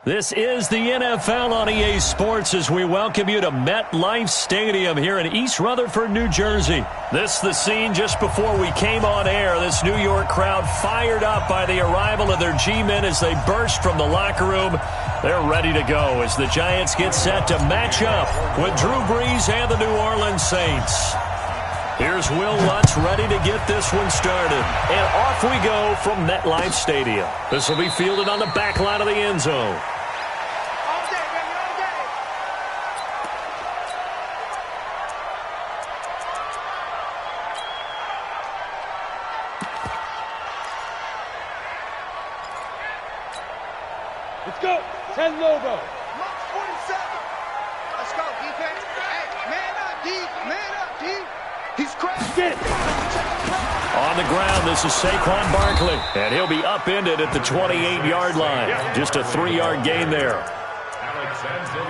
This is the NFL on EA Sports as we welcome you to MetLife Stadium here in East Rutherford, New Jersey. This is the scene just before we came on air. This New York crowd fired up by the arrival of their G-men as they burst from the locker room. They're ready to go as the Giants get set to match up with Drew Brees and the New Orleans Saints. Here's Will Lutz ready to get this one started. And off we go from MetLife Stadium. This will be fielded on the back line of the end zone. Let's go. 10 logo. Mark 47. Let's go, defense. Hey, man up, D. Man up, D. He's crashing. On the ground, this is Saquon Barkley. And he'll be upended at the 28-yard line. Just a 3-yard gain there.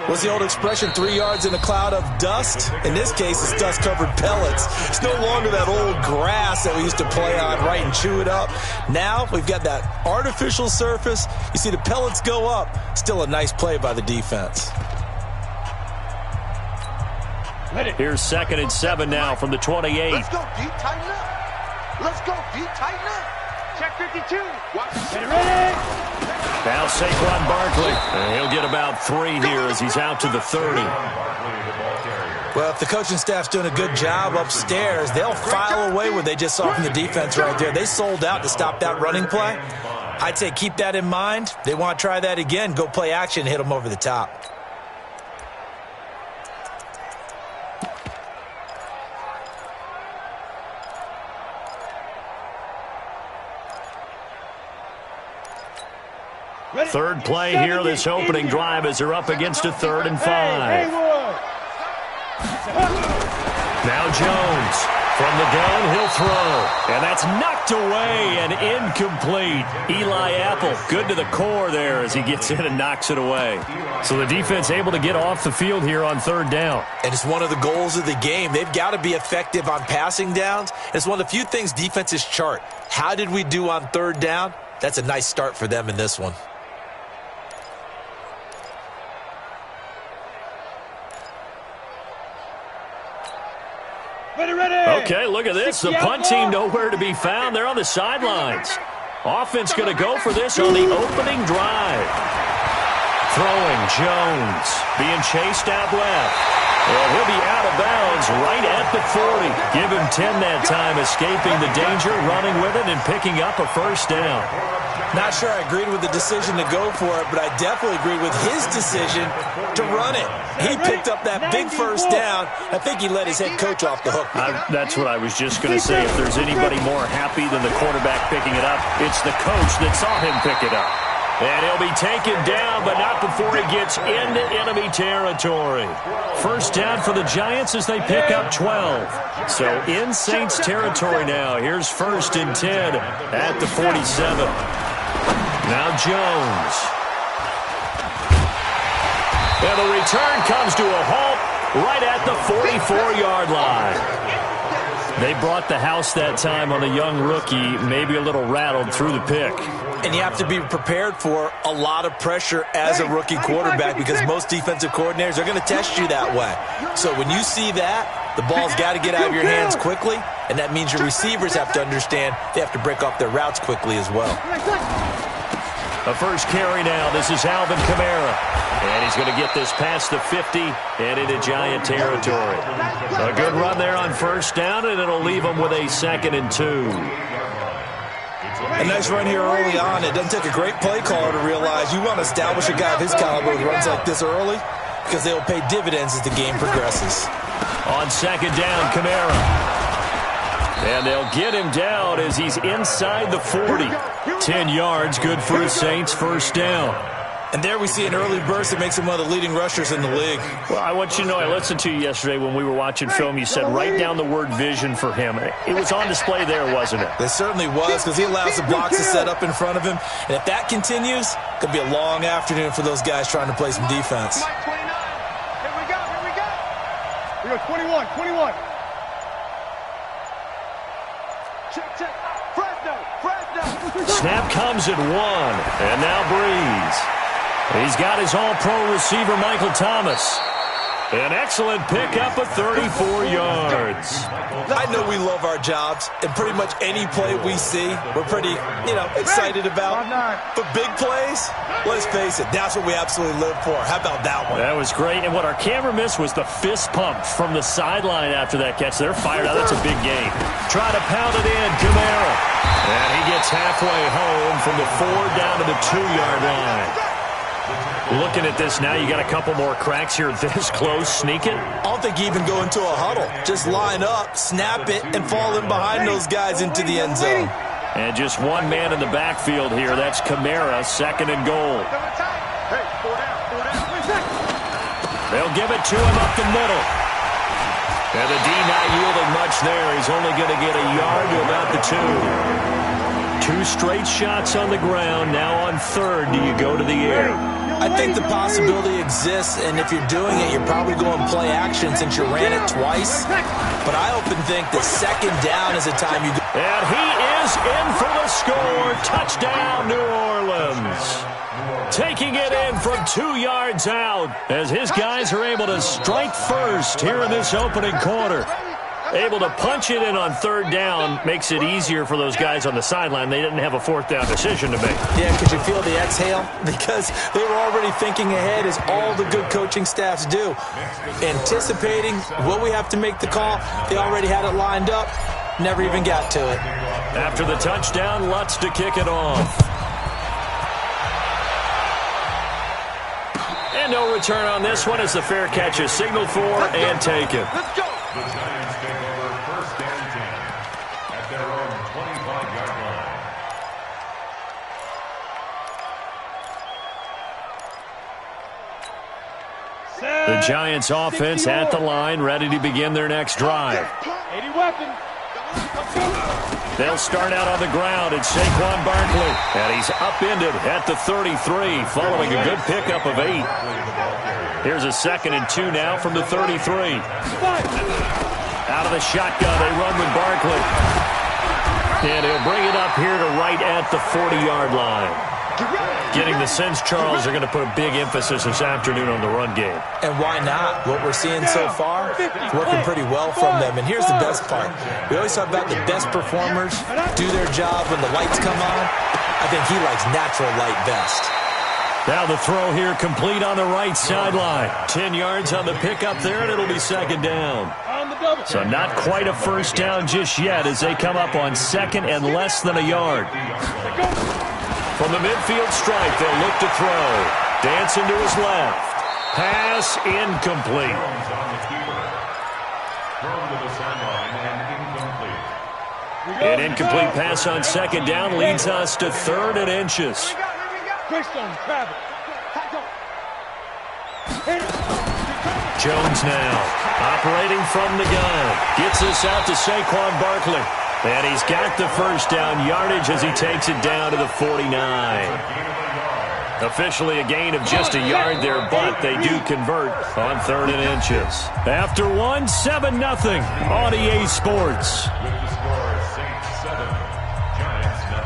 What's the old expression, 3 yards in a cloud of dust? In this case, it's dust-covered pellets. It's no longer that old grass that we used to play on, right, and chew it up. Now we've got that artificial surface. You see the pellets go up. Still a nice play by the defense. Here's 2nd and 7 now from the 28. Let's go, D. Tighten up. Let's go, D. Tighten up. Check 52. Watch. Get ready. Now Saquon Barkley. And he'll get about 3 here as he's out to the 30. Well, if the coaching staff's doing a good job upstairs, they'll file away what they just saw from the defense right there. They sold out to stop that running play. I'd say keep that in mind. They want to try that again. Go play action, hit them over the top. Third play here, this opening drive as they're up against a 3rd and 5. Now Jones from the gun, he'll throw. And that's knocked away and incomplete. Eli Apple, good to the core there as he gets in and knocks it away. So the defense able to get off the field here on 3rd down. And it's one of the goals of the game. They've got to be effective on passing downs. It's one of the few things defenses chart. How did we do on 3rd down? That's a nice start for them in this one. Okay, look at this. The punt team nowhere to be found. They're on the sidelines. Offense going to go for this on the opening drive. Throwing Jones. Being chased out left. And he'll be out of bounds right at the 40. Give him 10 that time, escaping the danger, running with it, and picking up a 1st down. Not sure I agreed with the decision to go for it, but I definitely agreed with his decision to run it. He picked up that big 1st down. I think he let his head coach off the hook. That's what I was just going to say. If there's anybody more happy than the quarterback picking it up, it's the coach that saw him pick it up. And he'll be taken down, but not before he gets into enemy territory. 1st down for the Giants as they pick up 12. So in Saints territory now. Here's 1st and 10 at the 47. Now Jones. And the return comes to a halt right at the 44-yard line. They brought the house that time on the young rookie, maybe a little rattled through the pick. And you have to be prepared for a lot of pressure as a rookie quarterback because most defensive coordinators are going to test you that way. So when you see that, the ball's got to get out of your hands quickly, and that means your receivers have to understand they have to break off their routes quickly as well. A first carry now. This is Alvin Kamara. And he's going to get this past the 50 and into Giant territory. A good run there on 1st down, and it'll leave him with a 2nd and 2. A nice run here early on. It doesn't take a great play caller to realize you want to establish a guy of his caliber who runs like this early because they'll pay dividends as the game progresses. On 2nd down, Kamara. And they'll get him down as he's inside the 40. 10 yards, good for the Saints, 1st down. And there we see an early burst that makes him one of the leading rushers in the league. Well, I want you to know, I listened to you yesterday when we were watching film. You said write down the word vision for him. It was on display there, wasn't it? It certainly was because he allows the blocks to set up in front of him. And if that continues, it could be a long afternoon for those guys trying to play some defense. Here we go. Here we go, 21. Check. Fresno. Snap comes at 1. And now Brees. He's got his all-pro receiver, Michael Thomas. An excellent pickup of 34 yards. I know we love our jobs, and pretty much any play we see, we're pretty, excited about. But big plays, let's face it, that's what we absolutely live for. How about that one? That was great, and what our camera missed was the fist pump from the sideline after that catch. They're fired out. That's a big game. Try to pound it in, Kamara. And he gets halfway home from the 4 down to the 2-yard line. Looking at this now, you got a couple more cracks here this close. Sneak it. I don't think you even go into a huddle. Just line up, snap it, and fall in behind those guys into the end zone. And just one man in the backfield here. That's Kamara, 2nd and goal. They'll give it to him up the middle. And the D not yielding much there. He's only going to get a yard to about the 2. 2 straight shots on the ground. Now on 3rd, do you go to the air? I think the possibility exists, and if you're doing it, you're probably going play action since you ran it twice. But I often think that 2nd down is a time you go. And he is in for the score. Touchdown, New Orleans. Taking it in from 2 yards out as his guys are able to strike first here in this opening quarter. Able to punch it in on 3rd down makes it easier for those guys on the sideline. They didn't have a 4th down decision to make. Yeah, could you feel the exhale? Because they were already thinking ahead, as all the good coaching staffs do. Anticipating what we have to make the call. They already had it lined up. Never even got to it. After the touchdown, Lutz to kick it off. And no return on this one as the fair catch is signaled for and taken. Let's go. The Giants take over 1st and 10 at their own 25-yard line. The Giants offense at the line, ready to begin their next drive. 80 weapons. They'll start out on the ground. It's Saquon Barkley. And he's upended at the 33 following a good pickup of 8. Here's a 2nd and 2 now from the 33. Out of the shotgun, they run with Barkley. And he'll bring it up here to right at the 40-yard line. Getting the sense, Charles, are going to put a big emphasis this afternoon on the run game. And why not? What we're seeing so far, working pretty well from them. And here's the best part. We always talk about the best performers do their job when the lights come on. I think he likes natural light best. Now the throw here complete on the right sideline. 10 yards on the pickup there, and it'll be 2nd down. So not quite a 1st down just yet as they come up on 2nd and less than a yard. From the midfield stripe, they'll look to throw. Dancing to his left. Pass incomplete. An incomplete pass on 2nd down leads us to 3rd and inches. Jones now operating from the gun. Gets us out to Saquon Barkley. And he's got the 1st down yardage as he takes it down to the 49. Officially a gain of just a yard there, but they do convert on 3rd and inches. After 1, 7-0 on EA Sports. With the score 7, Giants 0.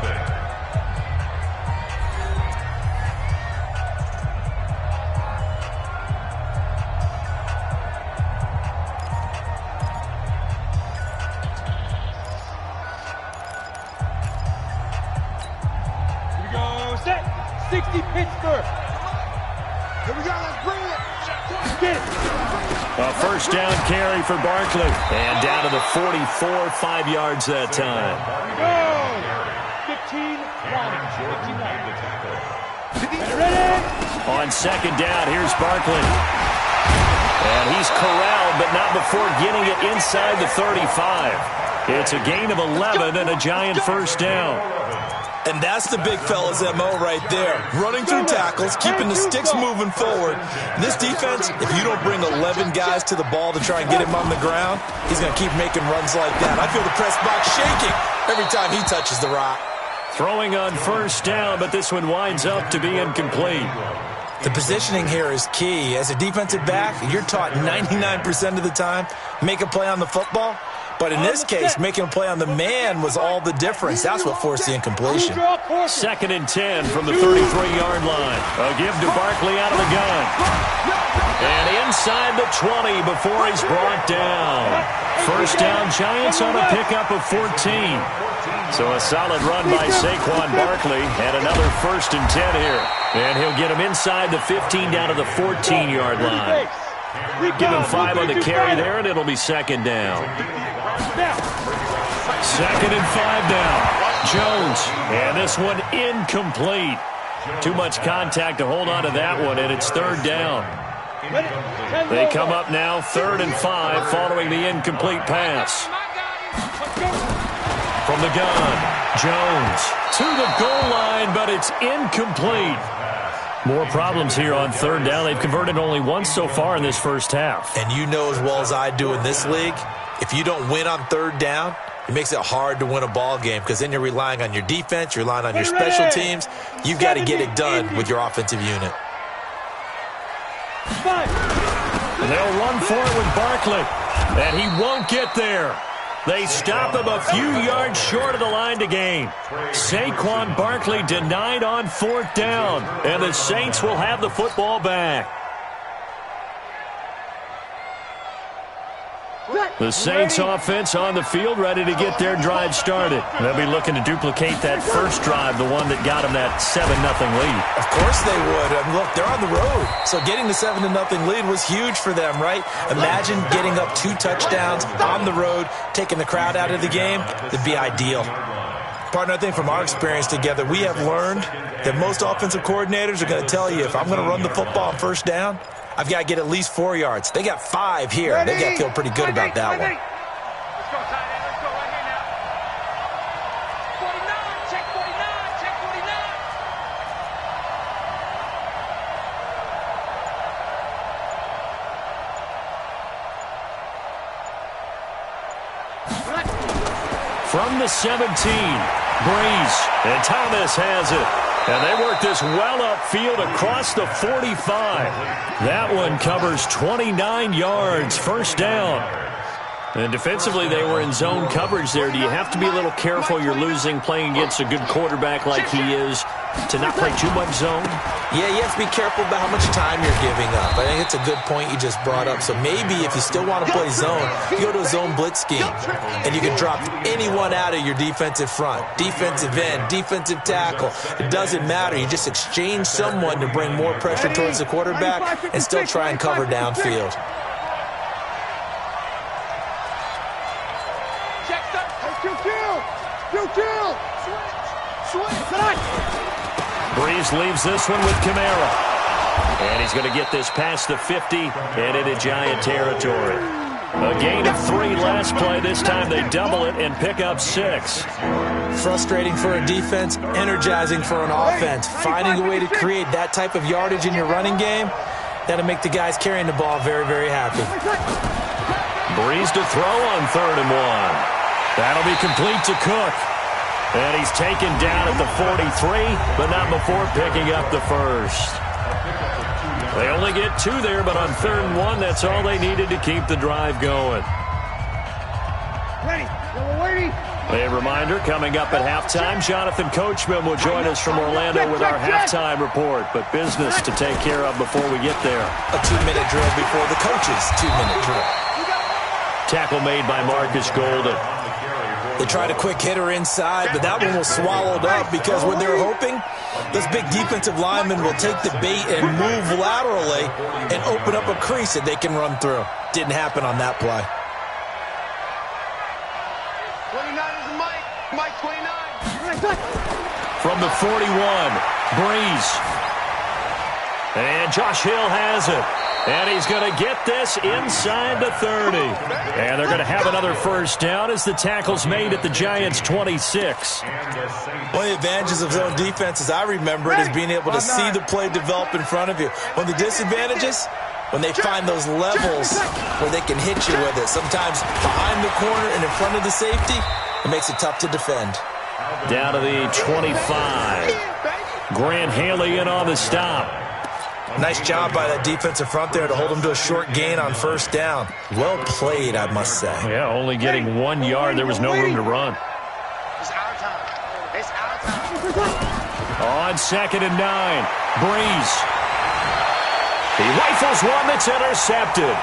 Here we go. Set. 60 Pittsburgh. Here we go. Let's bring it. Get it. A 1st down carry for Barkley. And down to the 44, 5 yards that time. Go. 15-1. 15-1. Ready? On 2nd down, here's Barkley. And he's corralled, but not before getting it inside the 35. It's a gain of 11 and a Giant 1st down. And that's the big fella's MO right there. Running through tackles, keeping the sticks moving forward. This defense, if you don't bring 11 guys to the ball to try and get him on the ground, he's going to keep making runs like that. I feel the press box shaking every time he touches the rock. Throwing on 1st down, but this one winds up to be incomplete. The positioning here is key. As a defensive back, you're taught 99% of the time, make a play on the football. But in this case, making a play on the man was all the difference. That's what forced the incompletion. 2nd and 10 from the 33-yard line. A give to Barkley out of the gun. And inside the 20 before he's brought down. First down, Giants on a pickup of 14. So a solid run by Saquon Barkley and another 1st and 10 here. And he'll get him inside the 15 down to the 14-yard line. Give him 5 on the carry there, and it'll be 2nd down. 2nd and 5 now. Jones, and this one incomplete. Too much contact to hold on to that one, and it's 3rd down. They come up now 3rd and 5 following the incomplete pass. From the gun, Jones to the goal line, but it's incomplete. More problems here on 3rd down. They've converted only once so far in this first half. And you know as well as I do in this league, if you don't win on 3rd down, it makes it hard to win a ball game because then you're relying on your defense, you're relying on your special teams. You've got to get it done with your offensive unit. And they'll run for it with Barkley, and he won't get there. They stop him a few yards short of the line to gain. Saquon Barkley denied on 4th down, and the Saints will have the football back. The Saints offense on the field, ready to get their drive started. They'll be looking to duplicate that first drive, the one that got them that 7-0 lead. Of course they would. I mean, look, they're on the road. So getting the 7-0 lead was huge for them, right? Imagine getting up 2 touchdowns on the road, taking the crowd out of the game. It'd be ideal. Partner, I think from our experience together, we have learned that most offensive coordinators are going to tell you, if I'm going to run the football on 1st down, I've got to get at least 4 yards. They got 5 here. They've got to feel pretty good about that one. Let's go, tight end. Let's go right here now. 49, check 49, check 49. From the 17, Breeze, and Thomas has it. And they work this well upfield across the 45. That one covers 29 yards, 1st down. And defensively, they were in zone coverage there. Do you have to be a little careful? You're losing playing against a good quarterback like he is to not play too much zone? Yeah, you have to be careful about how much time you're giving up. I think it's a good point you just brought up. So maybe if you still want to play zone, you go to a zone blitz scheme, and you can drop anyone out of your defensive front, defensive end, defensive tackle. It doesn't matter. You just exchange someone to bring more pressure towards the quarterback and still try and cover downfield. Breeze leaves this one with Kamara. And he's going to get this past the 50 and into Giant territory. A gain of 3 last play. This time they double it and pick up 6. Frustrating for a defense, energizing for an offense. Finding a way to create that type of yardage in your running game, that'll make the guys carrying the ball very, very happy. Breeze to throw on 3rd and 1. That'll be complete to Cook. And he's taken down at the 43, but not before picking up the 1st. They only get 2 there, but on 3rd and 1, that's all they needed to keep the drive going. A reminder, coming up at halftime, Jonathan Coachman will join us from Orlando with our halftime report, but business to take care of before we get there. A 2-minute drill before the coach's 2-minute drill. Tackle made by Marcus Golden. They tried a quick hitter inside, but that one was swallowed up because what they're hoping, those big defensive linemen will take the bait and move laterally and open up a crease that they can run through. Didn't happen on that play. 29 is Mike. Mike 29. From the 41, Breeze. And Josh Hill has it. And he's going to get this inside the 30. And they're going to have another 1st down as the tackle's made at the Giants' 26. One of the advantages of zone defense, as I remember it, is being able to see the play develop in front of you. One of the disadvantages, when they find those levels where they can hit you with it. Sometimes behind the corner and in front of the safety, it makes it tough to defend. Down to the 25. Grant Haley in on the stop. Nice job by that defensive front there to hold them to a short gain on first down. Well played, I must say. Yeah, only getting 1 yard. There was no room to run. It's our time. It's our time. On 2nd and 9, Breeze. He rifles one that's intercepted.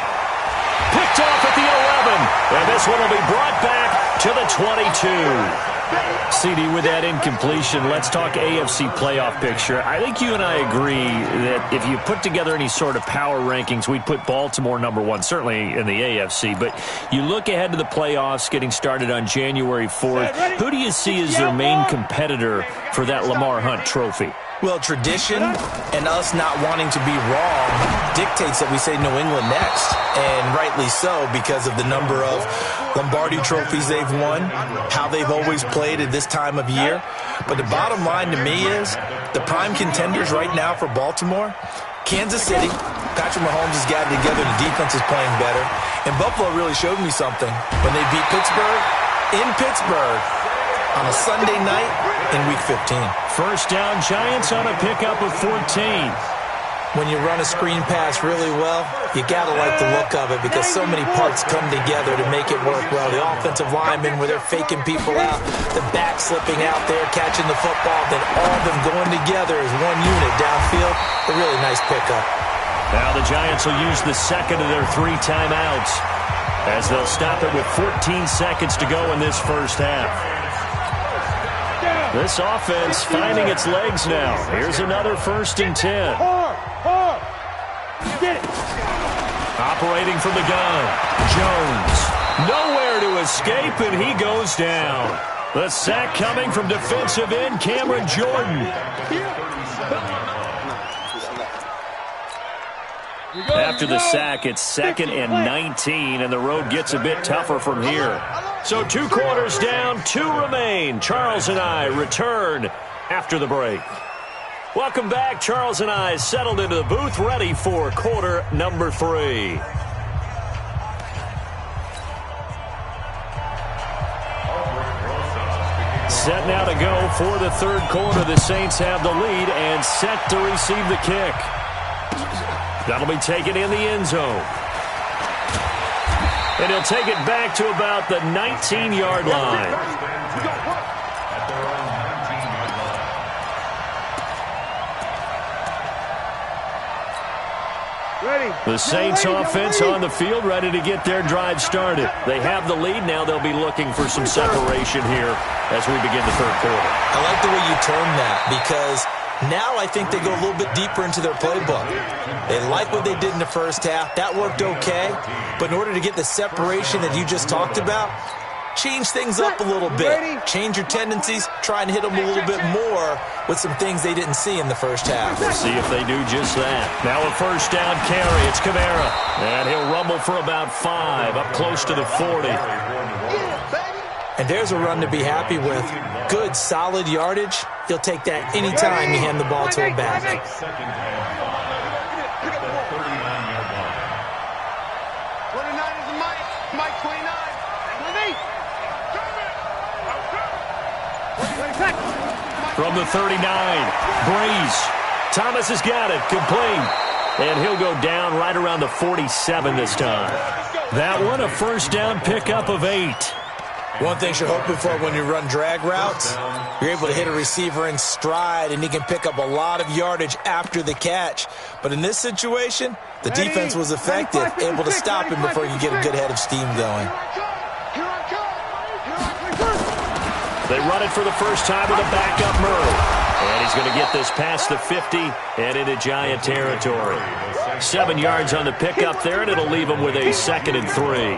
Picked off at the 11, and this one will be brought back to the 22. CD, with that incompletion, let's talk AFC playoff picture. I think you and I agree that if you put together any sort of power rankings, we'd put Baltimore #1, certainly in the AFC. But you look ahead to the playoffs getting started on January 4th. Who do you see as their main competitor for that Lamar Hunt trophy? Well, tradition and us not wanting to be wrong dictates that we say New England next, and rightly so because of the number of Lombardi trophies they've won, how they've always played at this time of year. But the bottom line to me is the prime contenders right now for Baltimore, Kansas City. Patrick Mahomes has got it together. The defense is playing better. And Buffalo really showed me something when they beat Pittsburgh in Pittsburgh on a Sunday night in Week 15. First down, Giants on a pickup of 14. When you run a screen pass really well, you got to like the look of it because so many parts come together to make it work well. The offensive linemen where they're faking people out, the back slipping out there, catching the football, then all of them going together as one unit downfield. A really nice pickup. Now the Giants will use the second of their 3 timeouts as they'll stop it with 14 seconds to go in this first half. This offense finding its legs now. Here's another 1st and 10. Hard. Get it. Operating from the gun, Jones. Nowhere to escape, and he goes down. The sack coming from defensive end Cameron Jordan. After the sack, it's 2nd and 19, and the road gets a bit tougher from here. So 2 quarters down, 2 remain. Charles and I return after the break. Welcome back. Charles and I settled into the booth, ready for quarter number 3. Set now to go for the 3rd quarter. The Saints have the lead and set to receive the kick. That'll be taken in the end zone. And he'll take it back to about the 19-yard line. The Saints offense on the field, ready to get their drive started. They have the lead. Now they'll be looking for some separation here as we begin the 3rd quarter. I like the way you term that because now I think they go a little bit deeper into their playbook. They like what they did in the first half. That worked okay. But in order to get the separation that you just talked about, change things up a little bit. Change your tendencies. Try and hit them a little bit more with some things they didn't see in the first half. We'll see if they do just that. Now a first down carry. It's Kamara. And he'll rumble for about 5, up close to the 40. And there's a run to be happy with. Good, solid yardage. He'll take that anytime you hand the ball to a back. From the 39, Breeze. Thomas has got it, complete. And he'll go down right around the 47 this time. That one, a first down pickup of 8. One thing you're hoping for when you run drag routes, you're able to hit a receiver in stride, and he can pick up a lot of yardage after the catch. But in this situation, the defense was effective, able to stop him before you get a good head of steam going. They run it for the first time with a backup Murray. And he's going to get this past the 50 and into Giant territory. 7 yards on the pickup there, and it'll leave him with a 2nd and 3.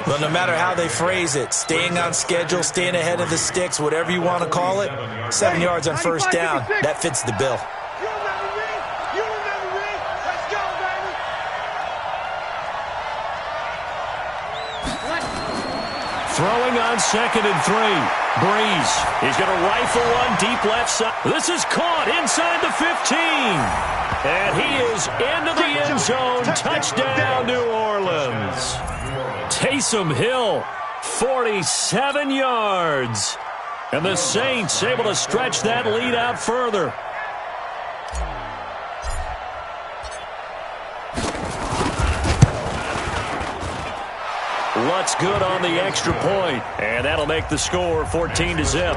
Well, no matter how they phrase it, staying on schedule, staying ahead of the sticks, whatever you want to call it, 7 yards on first down, that fits the bill. Throwing on 2nd and 3. Breeze. He's going to rifle one deep left side. This is caught inside the 15. And he is into the end zone. Touchdown, New Orleans. Taysom Hill, 47 yards. And the Saints able to stretch that lead out further. Lutz good on the extra point, and that'll make the score 14-0.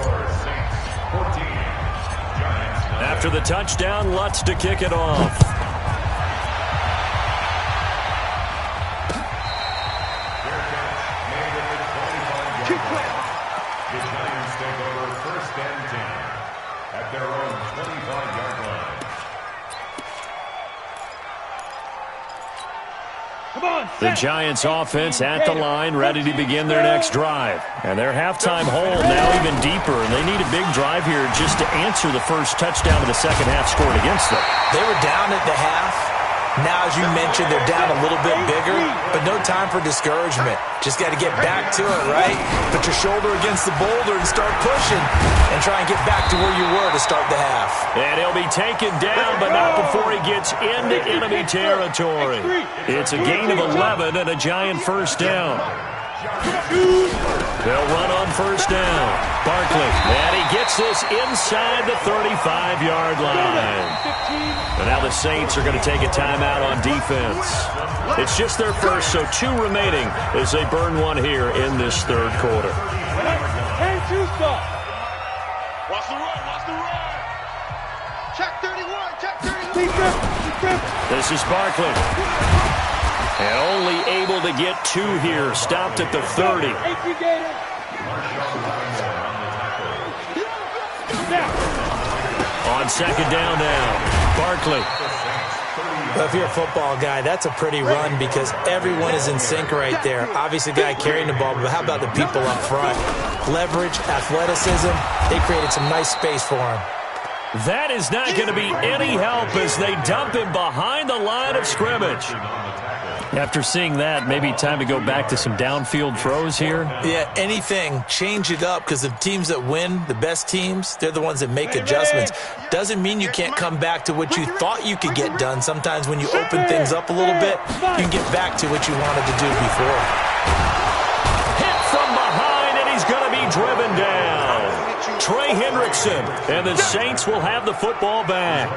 After the touchdown, Lutz to kick it off. The Giants take over 1st and 10 at their own 25-yard line. The Giants offense at the line, ready to begin their next drive. And their halftime hole now even deeper, and they need a big drive here just to answer the first touchdown of the second half scored against them. They were down at the half. Now, as you mentioned, they're down a little bit bigger, but no time for discouragement. Just got to get back to it, right? Put your shoulder against the boulder and start pushing and try and get back to where you were to start the half. And he'll be taken down, but not before he gets into enemy territory. It's a gain of 11 and a Giant first down. They'll run on first down. Barkley, and he gets this inside the 35-yard line. And now the Saints are going to take a timeout on defense. It's just their first, so 2 remaining as they burn one here in this third quarter. And 2 stop. Watch the run, watch the run. Check 31, check 31. This is Barkley. And only able to get 2 here. Stopped at the 30. On second down now, Barkley. Well, if you're a football guy, that's a pretty run because everyone is in sync right there. Obviously, the guy carrying the ball, but how about the people up front? Leverage, athleticism, they created some nice space for him. That is not going to be any help as they dump him behind the line of scrimmage. After seeing that, maybe time to go back to some downfield throws here. Yeah, anything. Change it up because the teams that win, the best teams, they're the ones that make adjustments. Doesn't mean you can't come back to what you thought you could get done. Sometimes when you open things up a little bit, you can get back to what you wanted to do before. Hit from behind, and he's going to be driven down. Trey Hendrickson, and the Saints will have the football back.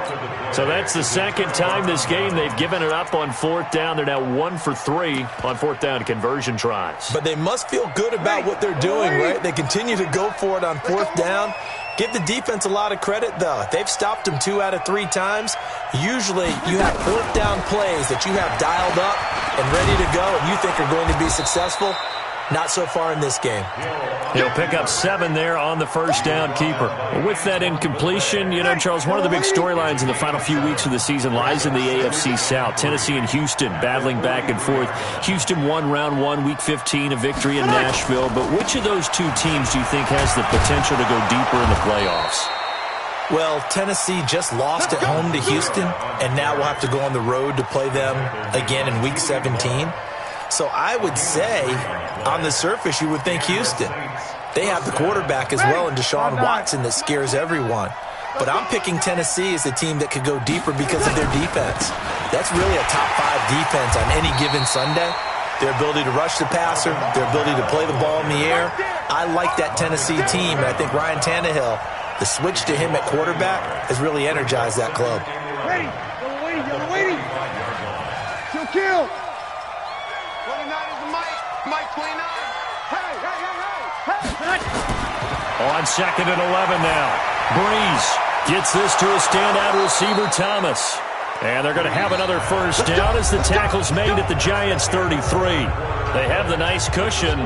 So that's the second time this game they've given it up on 4th down. They're now 1 for 3 on 4th down conversion tries. But they must feel good about what they're doing, right? They continue to go for it on 4th down. Give the defense a lot of credit, though. They've stopped them 2 out of 3 times. Usually you have 4th down plays that you have dialed up and ready to go and you think are going to be successful. Not so far in this game. He'll pick up 7 there on the first down keeper. With that incompletion, you know, Charles, one of the big storylines in the final few weeks of the season lies in the AFC South. Tennessee and Houston battling back and forth. Houston won round 1, week 15, a victory in Nashville. But which of those 2 teams do you think has the potential to go deeper in the playoffs? Well, Tennessee just lost at home to Houston, and now we'll have to go on the road to play them again in week 17. So I would say, on the surface, you would think Houston. They have the quarterback as well in Deshaun Watson that scares everyone. But I'm picking Tennessee as a team that could go deeper because of their defense. That's really a top 5 defense on any given Sunday. Their ability to rush the passer, their ability to play the ball in the air. I like that Tennessee team, and I think Ryan Tannehill, the switch to him at quarterback, has really energized that club. Ready. You're waiting. Kill. 29 is Mike 29. On second and 11 now. Breeze gets this to a standout receiver, Thomas. And they're going to have another first down as the tackle's made at the Giants' 33. They have the nice cushion.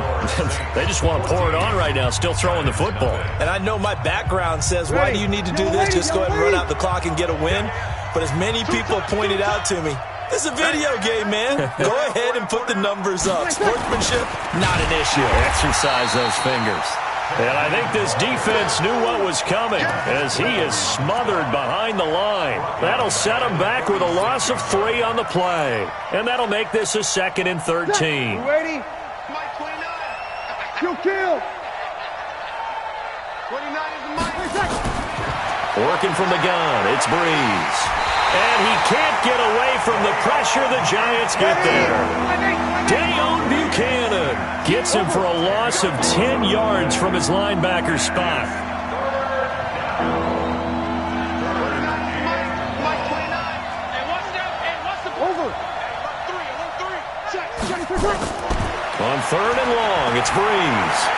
They just want to pour it on right now, still throwing the football. And I know my background says, why do you need to do this? Just go ahead and run out the clock and get a win. But as many people pointed out to me, it's a video game, man. Go ahead and put the numbers up. Sportsmanship, not an issue. Exercise those fingers. And I think this defense knew what was coming as he is smothered behind the line. That'll set him back with a loss of 3 on the play. And that'll make this a 2nd and 13. You ready? Mike 29. Kill. 29 is Mike. Working from the gun, it's Breeze. And he can't get away from the pressure. The Giants get there. Dayon Buchanan gets him for a loss of 10 yards from his linebacker spot. Mike 29. And what's the Over. Three. Check. On 3rd and long, it's Breeze.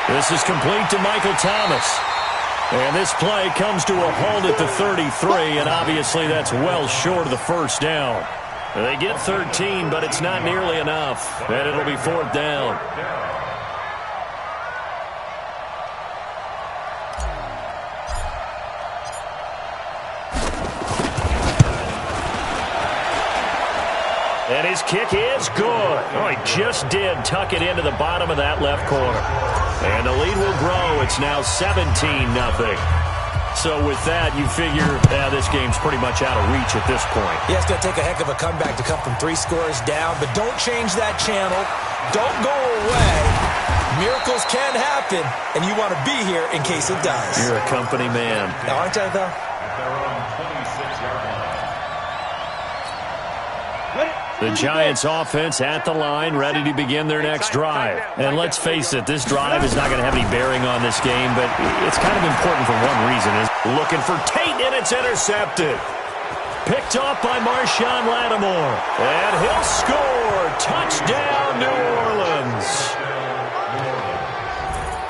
This is complete to Michael Thomas. And this play comes to a halt at the 33, and obviously that's well short of the first down. They get 13, but it's not nearly enough, and it'll be 4th down. And his kick is good. Oh, he just did tuck it into the bottom of that left corner. And the lead will grow. It's now 17-0. So with that, you figure this game's pretty much out of reach at this point. Yeah, it's going to take a heck of a comeback to come from 3 scores down, but don't change that channel. Don't go away. Miracles can happen, and you want to be here in case it does. You're a company man. Aren't I, though? At their own 26-yard line. The Giants offense at the line, ready to begin their next drive. And let's face it, this drive is not going to have any bearing on this game, but it's kind of important for one reason. Is looking for Tate, and it's intercepted. Picked off by Marshawn Lattimore. And he'll score. Touchdown, New Orleans.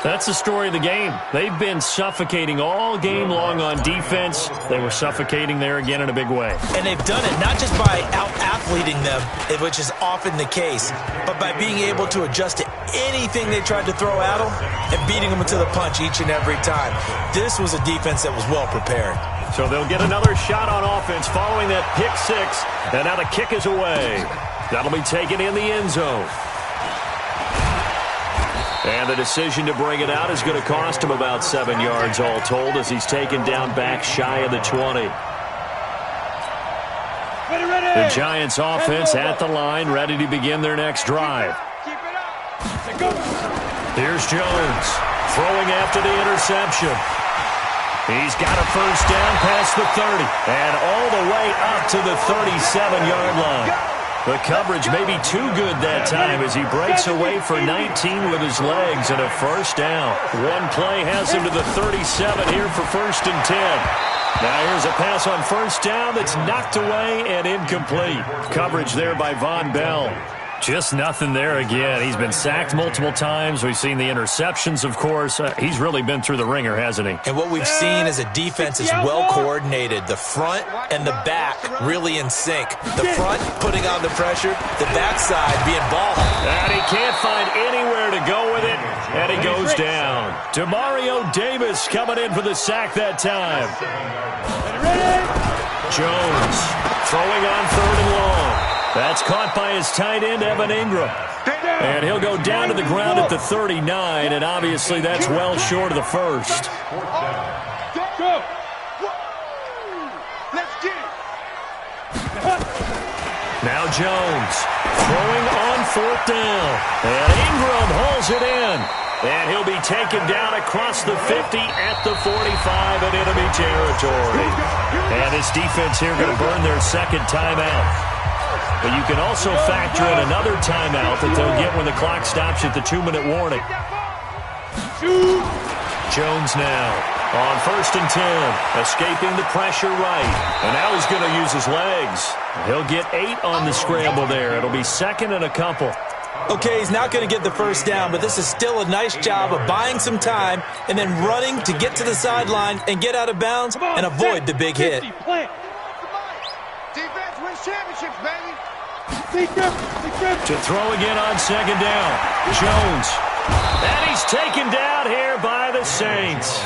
That's the story of the game. They've been suffocating all game long on defense. They were suffocating there again in a big way. And they've done it not just by out-athleting them, which is often the case, but by being able to adjust to anything they tried to throw at them and beating them to the punch each and every time. This was a defense that was well prepared. So they'll get another shot on offense following that pick 6. And now the kick is away. That'll be taken in the end zone. And the decision to bring it out is going to cost him about 7 yards all told as he's taken down back shy of the 20. The Giants offense at the line, ready to begin their next drive. Here's Jones throwing after the interception. He's got a first down past the 30 and all the way up to the 37-yard line. The coverage may be too good that time as he breaks away for 19 with his legs and a first down. One play has him to the 37 here for 1st and 10. Now here's a pass on first down that's knocked away and incomplete. Coverage there by Von Bell. Just nothing there again. He's been sacked multiple times. We've seen the interceptions, of course. He's really been through the ringer, hasn't he? And what we've seen is a defense is well coordinated. The front and the back really in sync. The front putting on the pressure, the backside being ball hawk. And he can't find anywhere to go with it, and he goes down. Demario Davis coming in for the sack that time. Jones throwing on 3rd and long. That's caught by his tight end, Evan Ingram. And he'll go down to the ground at the 39, and obviously that's well short of the first. Go. Let's get it. Now Jones throwing on 4th down. And Ingram hauls it in. And he'll be taken down across the 50 at the 45 in enemy territory. And this defense here going to burn their second timeout. But you can also factor in another timeout that they'll get when the clock stops at the 2-minute warning. Jones now on 1st and 10, escaping the pressure right. And now he's going to use his legs. He'll get 8 on the scramble there. It'll be 2nd and a couple. Okay, he's not going to get the first down, but this is still a nice job of buying some time and then running to get to the sideline and get out of bounds and avoid the big hit. Defense wins championships, baby. To throw again on 2nd down. Jones. And he's taken down here by the Saints.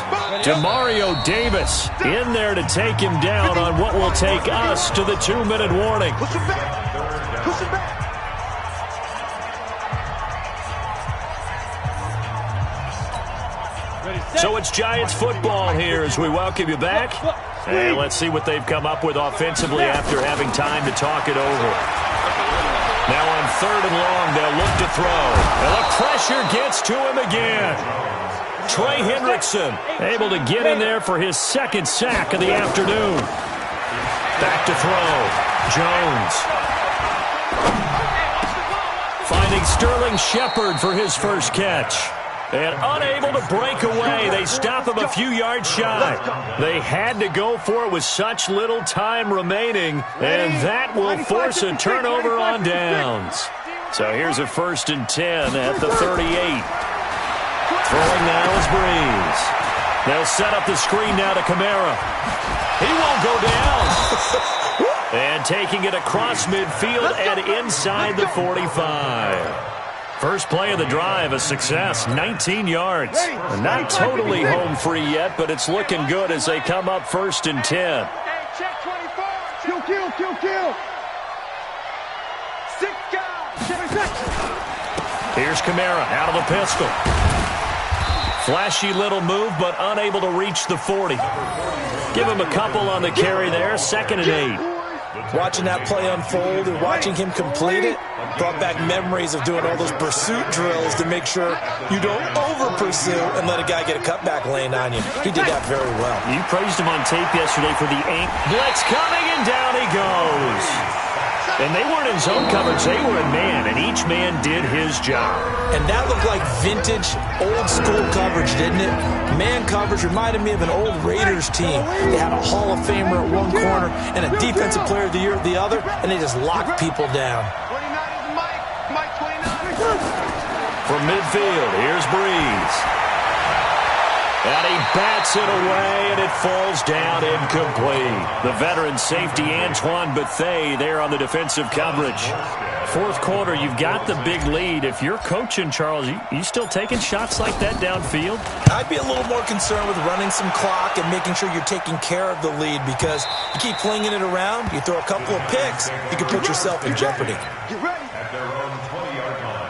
Demario Davis in there to take him down on what will take us to the 2-minute warning. Push it back. Push it back. So it's Giants football here as we welcome you back. And let's see what they've come up with offensively after having time to talk it over. Now on 3rd and long, they'll look to throw. And the pressure gets to him again. Trey Hendrickson able to get in there for his 2nd sack of the afternoon. Back to throw. Jones. Finding Sterling Shepard for his first catch. And unable to break away, they stop him a few yards shy. They had to go for it with such little time remaining, and that will force a turnover on downs. So here's a 1st and 10 at the 38. Throwing now is Breeze. They'll set up the screen now to Kamara. He won't go down. And taking it across midfield and inside the 45. First play of the drive, a success, 19 yards. Not totally home free yet, but it's looking good as they come up 1st and 10. Check 24. Kill. 6 guys. 76. Here's Kamara out of the pistol. Flashy little move, but unable to reach the 40. Give him a couple on the carry there, 2nd and 8. Watching that play unfold and watching him complete it brought back memories of doing all those pursuit drills to make sure you don't over-pursue and let a guy get a cutback lane on you. He did that very well. You praised him on tape yesterday for the blitz coming, and down he goes. And they weren't in zone coverage. They were in man, and each man did his job. And that looked like vintage, old-school coverage, didn't it? Man coverage reminded me of an old Raiders team. They had a Hall of Famer at one corner and a Defensive Player of the Year at the other, and they just locked people down. 29 is Mike 29. From midfield, here's Breeze. And he bats it away, and it falls down incomplete. The veteran safety, Antoine Bethea, there on the defensive coverage. 4th quarter, you've got the big lead. If you're coaching, Charles, you still taking shots like that downfield? I'd be a little more concerned with running some clock and making sure you're taking care of the lead, because you keep flinging it around, you throw a couple of picks, you can put yourself in jeopardy. Get ready. At their own 20-yard line.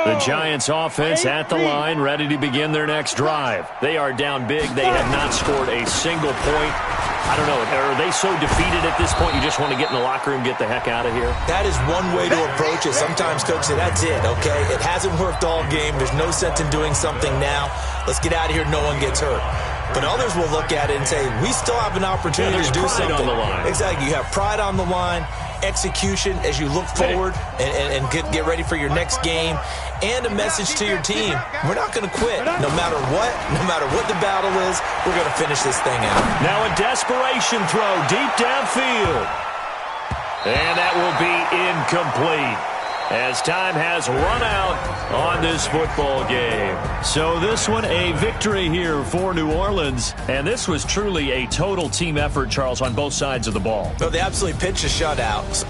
The Giants offense at the line, ready to begin their next drive. They are down big. They have not scored a single point. I don't know, are they so defeated at this point you just want to get in the locker room, get the heck out of here? That is one way to approach it. Sometimes coaches say, that's it, okay? It hasn't worked all game. There's no sense in doing something now. Let's get out of here. No one gets hurt. But others will look at it and say, we still have an opportunity to do something. On the line. Exactly. You have pride on the line, execution as you look forward and get ready for your next game, and a message to your team. We're not going to quit. No matter what the battle is, we're going to finish this thing out. Now a desperation throw deep downfield. And that will be incomplete, as time has run out on this football game. So this one, a victory here for New Orleans. And this was truly a total team effort, Charles, on both sides of the ball. So they absolutely pitched a shutout.